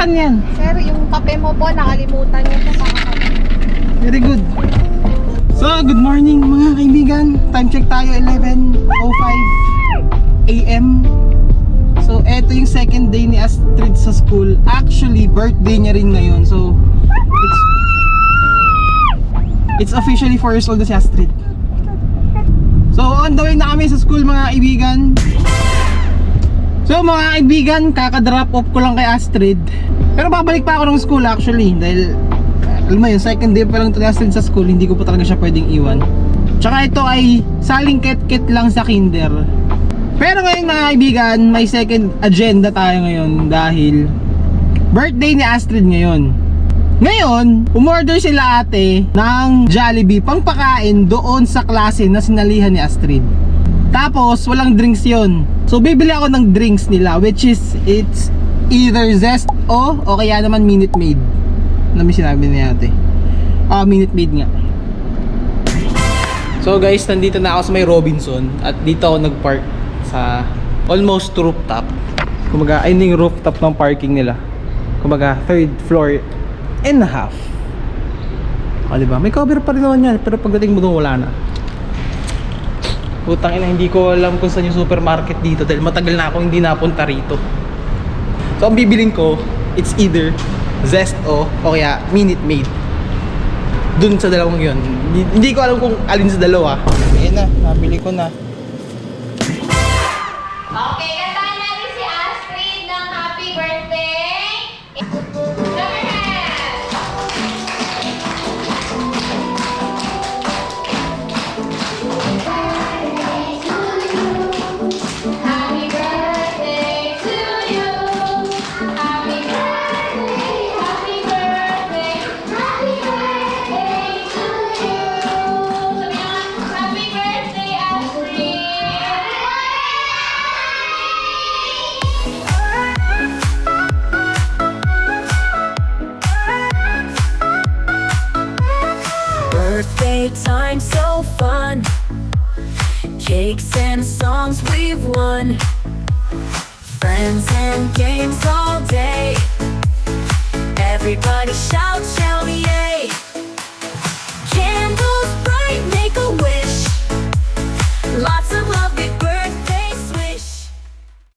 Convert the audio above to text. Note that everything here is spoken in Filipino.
Saan yan? Sir, yung kape mo po, nakalimutan niyo po mga kape. Very good. So, good morning mga kaibigan. Time check tayo, 11:05 AM. So, eto yung second day ni Astrid sa school. Actually, birthday niya rin ngayon. So, it's officially 4 years old na si Astrid. So, on the way na kami sa school mga kaibigan. So, mga kaibigan, kaka-drop off ko lang kay Astrid. Pero babalik pa ako ng school actually. Dahil, alam mo yun, second day pa lang ito ni Astrid sa school. Hindi ko pa talaga siya pwedeng iwan. Tsaka ito ay saling ket-ket lang sa kinder. Pero ngayon mga kaibigan, may second agenda tayo ngayon. Dahil, birthday ni Astrid ngayon. Ngayon, umorder sila ate ng Jollibee pangpakain doon sa klase na sinalihan ni Astrid. Tapos, walang drinks yon. So, bibili ako ng drinks nila, which is, it's either Zest o kaya naman Minute Maid. Ano may sinabi ni ate? Minute Maid nga. So guys, nandito na ako sa may Robinson. At dito ako nag-park sa almost rooftop. Kumaga, ay yung rooftop ng parking nila. Kumaga, 3rd floor and a half. O diba? May cover pa rin naman yan. Pero pagdating mo doon, wala na. Putang ina, hindi ko alam kung saan yung supermarket dito dahil matagal na ako hindi napunta rito. So ang bibilin ko, it's either Zest o kaya Minute Maid. Dun sa dalawang yun. Hindi ko alam kung alin sa dalawa. Ayan na, nabili ko na. Okay, kantahan natin si Astrid ng happy birthday. Happy birthday to you. Happy birthday, happy birthday, happy birthday to you. Sabi nga, happy birthday, Astrid. Birthday time so fun. Cakes and songs we've won. Friends and games all day.